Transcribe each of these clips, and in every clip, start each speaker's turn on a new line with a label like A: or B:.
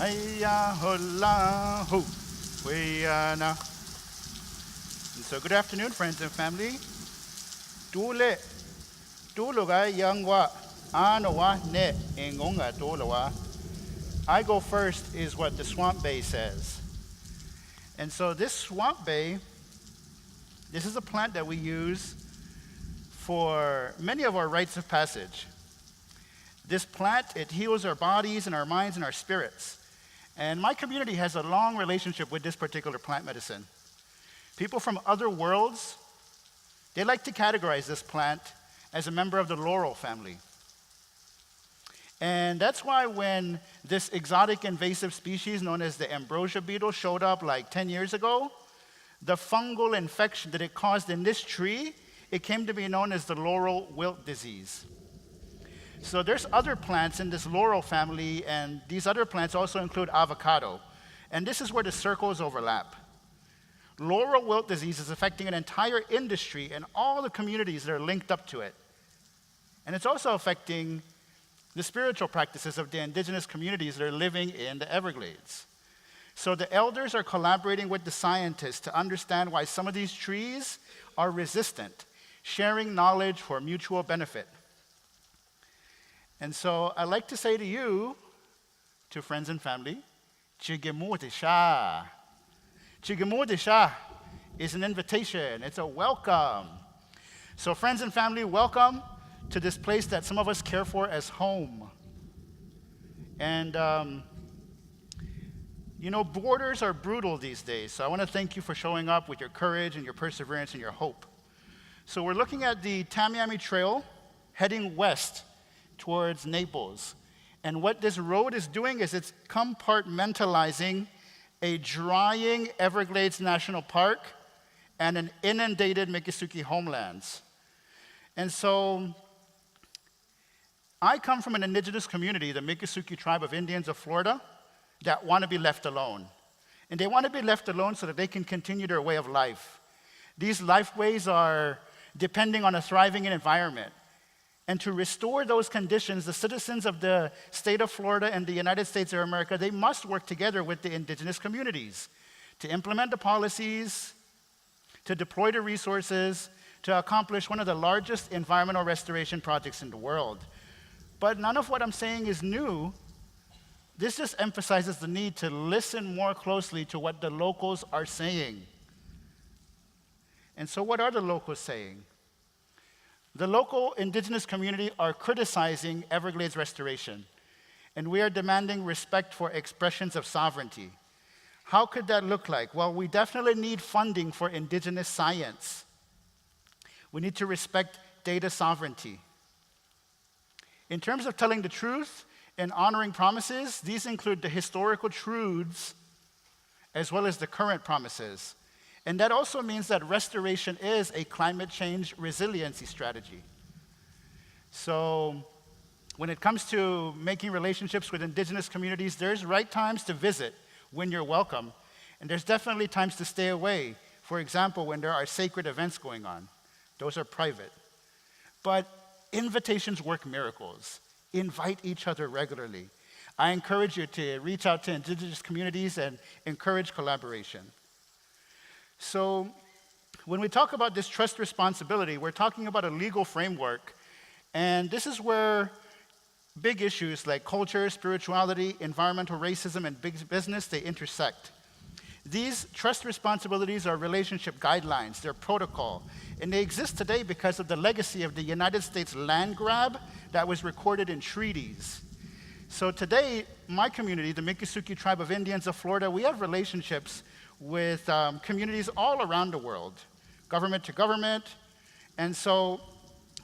A: Hiya hola ho, na. And so, good afternoon, friends and family. Dule, dulu ga yang wa, ano wa ne engonga dulu wa. I go first is what the swamp bay says. And so this swamp bay, this is a plant that we use for many of our rites of passage. This plant, it heals our bodies and our minds and our spirits. And my community has a long relationship with this particular plant medicine. People from other worlds, they like to categorize this plant as a member of the Laurel family. And that's why when this exotic invasive species known as the ambrosia beetle showed up like 10 years ago, the fungal infection that it caused in this tree, it came to be known as the Laurel wilt disease. So there's other plants in this Laurel family, and these other plants also include avocado. And this is where the circles overlap. Laurel wilt disease is affecting an entire industry and all the communities that are linked up to it. And it's also affecting the spiritual practices of the indigenous communities that are living in the Everglades. So the elders are collaborating with the scientists to understand why some of these trees are resistant, sharing knowledge for mutual benefit. And so I like to say to you, to friends and family, Chigemudisha. Chigemudisha is an invitation, it's a welcome. So friends and family, welcome to this place that some of us care for as home. And borders are brutal these days, so I want to thank you for showing up with your courage and your perseverance and your hope. So we're looking at the Tamiami Trail, heading west towards Naples. And what this road is doing is it's compartmentalizing a drying Everglades National Park and an inundated Miccosukee homelands. And so I come from an indigenous community, the Miccosukee tribe of Indians of Florida, that want to be left alone. And they want to be left alone so that they can continue their way of life. These lifeways are depending on a thriving environment. And to restore those conditions, the citizens of the state of Florida and the United States of America, they must work together with the indigenous communities to implement the policies, to deploy the resources, to accomplish one of the largest environmental restoration projects in the world. But none of what I'm saying is new. This just emphasizes the need to listen more closely to what the locals are saying. And so what are the locals saying? The local indigenous community are criticizing Everglades restoration, and we are demanding respect for expressions of sovereignty. How could that look like? Well, we definitely need funding for indigenous science. We need to respect data sovereignty. In terms of telling the truth and honoring promises, these include the historical truths as well as the current promises. And that also means that restoration is a climate change resiliency strategy. So when it comes to making relationships with indigenous communities, there's right times to visit when you're welcome, and there's definitely times to stay away. For example, when there are sacred events going on. Those are private. But invitations work miracles. Invite each other regularly. I encourage you to reach out to indigenous communities and encourage collaboration. So when we talk about this trust responsibility, we're talking about a legal framework. And this is where big issues like culture, spirituality, environmental racism, and big business, they intersect. These trust responsibilities are relationship guidelines, they're protocol. And they exist today because of the legacy of the United States land grab that was recorded in treaties. So today, my community, the Miccosukee tribe of Indians of Florida, we have relationships with communities all around the world, government to government. And so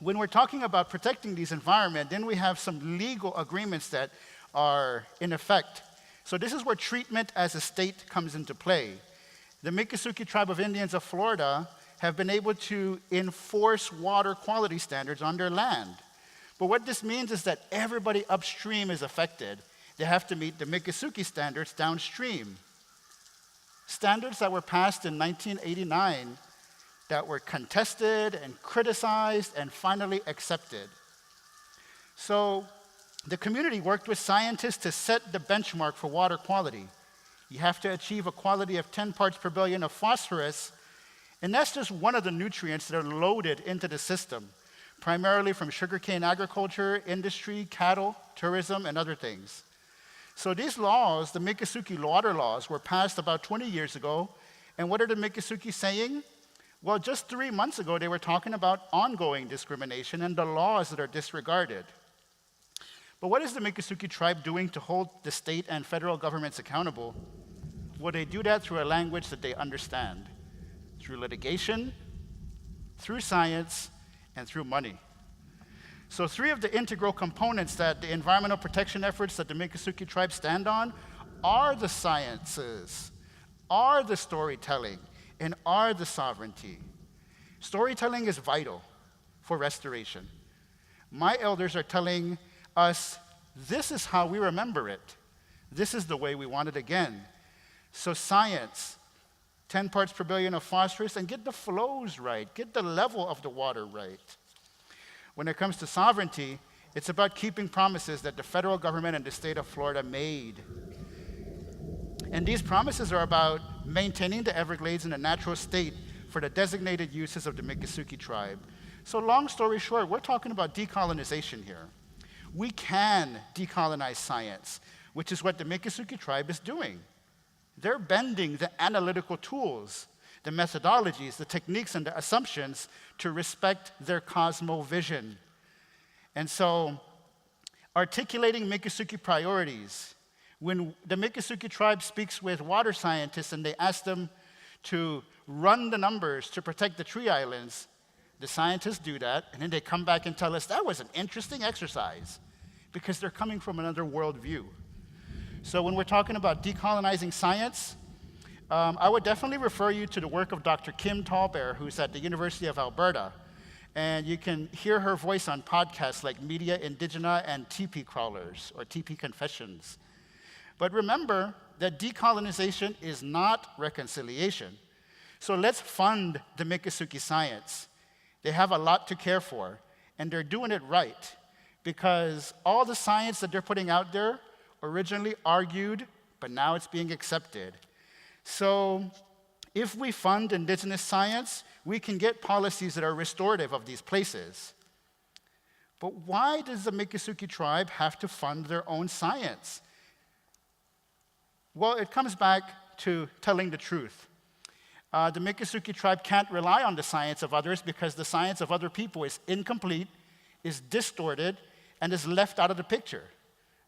A: when we're talking about protecting these environments, then we have some legal agreements that are in effect. So this is where treatment as a state comes into play. The Miccosukee tribe of Indians of Florida have been able to enforce water quality standards on their land. But what this means is that everybody upstream is affected. They have to meet the Miccosukee standards downstream. Standards that were passed in 1989 that were contested and criticized and finally accepted. So The community worked with scientists to set the benchmark for water quality. You have to achieve a quality of 10 parts per billion of phosphorus, and that's just one of the nutrients that are loaded into the system, primarily from sugarcane agriculture, industry, cattle, tourism, and other things. So these laws, the Miccosukee water laws, were passed about 20 years ago. And what are the Miccosukee saying? Well, just 3 months ago, they were talking about ongoing discrimination and the laws that are disregarded. But what is the Miccosukee tribe doing to hold the state and federal governments accountable? Well, they do that through a language that they understand, through litigation, through science, and through money. So 3 of the integral components that the environmental protection efforts that the Miccosukee tribe stand on are the sciences, are the storytelling, and are the sovereignty. Storytelling is vital for restoration. My elders are telling us, this is how we remember it. This is the way we want it again. So science, 10 parts per billion of phosphorus, and get the flows right, get the level of the water right. When it comes to sovereignty, it's about keeping promises that the federal government and the state of Florida made. And these promises are about maintaining the Everglades in a natural state for the designated uses of the Miccosukee tribe. So long story short, we're talking about decolonization here. We can decolonize science, which is what the Miccosukee tribe is doing. They're bending the analytical tools, the methodologies, the techniques, and the assumptions to respect their cosmovision. And so, articulating Miccosukee priorities, when the Miccosukee tribe speaks with water scientists and they ask them to run the numbers to protect the tree islands, the scientists do that, and then they come back and tell us that was an interesting exercise because they're coming from another worldview. So when we're talking about decolonizing science, I would definitely refer you to the work of Dr. Kim Tallbear, who's at the University of Alberta. And you can hear her voice on podcasts like Media Indigena and TP Crawlers, or TP Confessions. But remember that decolonization is not reconciliation. So let's fund the Miccosukee science. They have a lot to care for, and they're doing it right, because all the science that they're putting out there originally argued, but now it's being accepted. So if we fund indigenous science, we can get policies that are restorative of these places. But why does the Miccosukee tribe have to fund their own science? Well, it comes back to telling the truth. The Miccosukee tribe can't rely on the science of others because the science of other people is incomplete, is distorted, and is left out of the picture.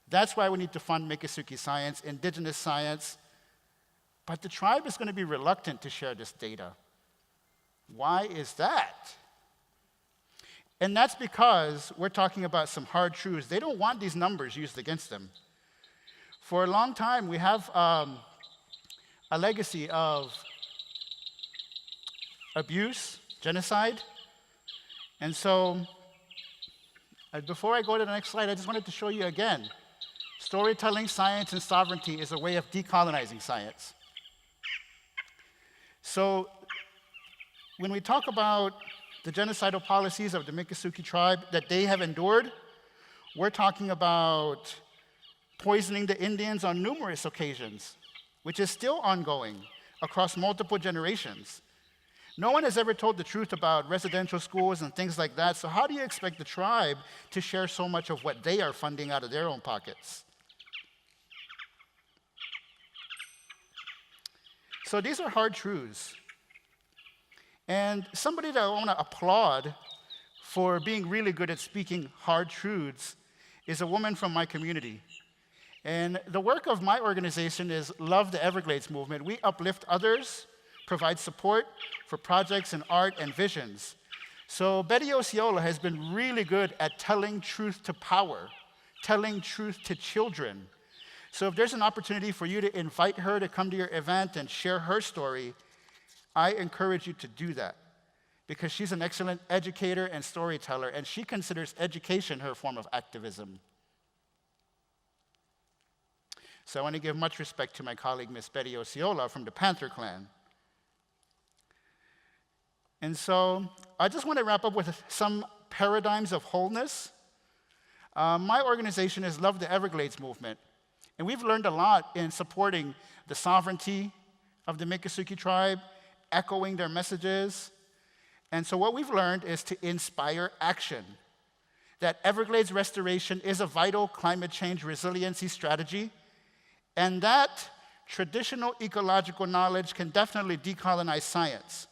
A: That's why we need to fund Miccosukee science, indigenous science. But the tribe is going to be reluctant to share this data. Why is that? And that's because we're talking about some hard truths. They don't want these numbers used against them. For a long time, we have a legacy of abuse, genocide. And so, before I go to the next slide, I just wanted to show you again. Storytelling, science, and sovereignty is a way of decolonizing science. So, when we talk about the genocidal policies of the Miccosukee tribe that they have endured, we're talking about poisoning the Indians on numerous occasions, which is still ongoing across multiple generations. No one has ever told the truth about residential schools and things like that, so how do you expect the tribe to share so much of what they are funding out of their own pockets? So these are hard truths. And somebody that I want to applaud for being really good at speaking hard truths is a woman from my community. And the work of my organization is Love the Everglades movement. We uplift others, provide support for projects in art and visions. So Betty Osceola has been really good at telling truth to power, telling truth to children. So if there's an opportunity for you to invite her to come to your event and share her story, I encourage you to do that, because she's an excellent educator and storyteller, and she considers education her form of activism. So I want to give much respect to my colleague, Miss Betty Osceola from the Panther Clan. And so I just want to wrap up with some paradigms of wholeness. My organization is Love the Everglades movement, and we've learned a lot in supporting the sovereignty of the Miccosukee tribe, echoing their messages. And so what we've learned is to inspire action, that Everglades restoration is a vital climate change resiliency strategy, and that traditional ecological knowledge can definitely decolonize science.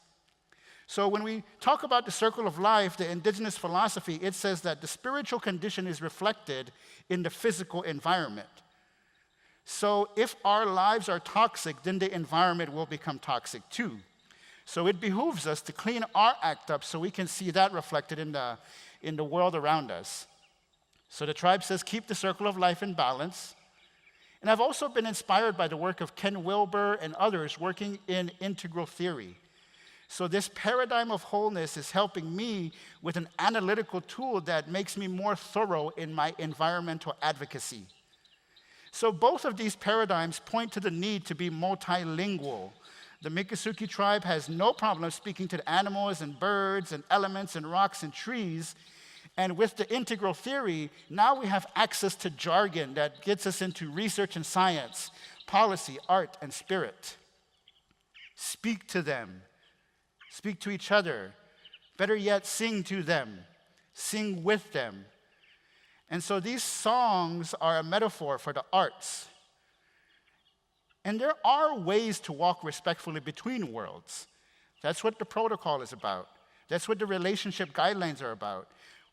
A: So when we talk about the circle of life, the indigenous philosophy, it says that the spiritual condition is reflected in the physical environment. So if our lives are toxic, then the environment will become toxic too. So it behooves us to clean our act up so we can see that reflected in the world around us. So the tribe says, keep the circle of life in balance. And I've also been inspired by the work of Ken Wilber and others working in integral theory. So this paradigm of wholeness is helping me with an analytical tool that makes me more thorough in my environmental advocacy. So both of these paradigms point to the need to be multilingual. The Miccosukee tribe has no problem speaking to the animals and birds and elements and rocks and trees. And with the integral theory, now we have access to jargon that gets us into research and science, policy, art, and spirit. Speak to them. Speak to each other. Better yet, sing to them. Sing with them. And so these songs are a metaphor for the arts. And there are ways to walk respectfully between worlds. That's what the protocol is about. That's what the relationship guidelines are about.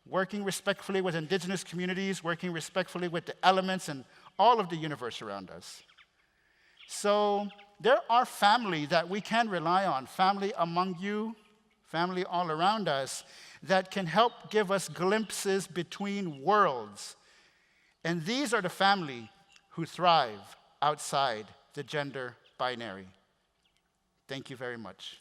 A: Working respectfully with indigenous communities, working respectfully with the elements and all of the universe around us. So there are family that we can rely on, family among you, family all around us, that can help give us glimpses between worlds. And these are the family who thrive outside the gender binary. Thank you very much.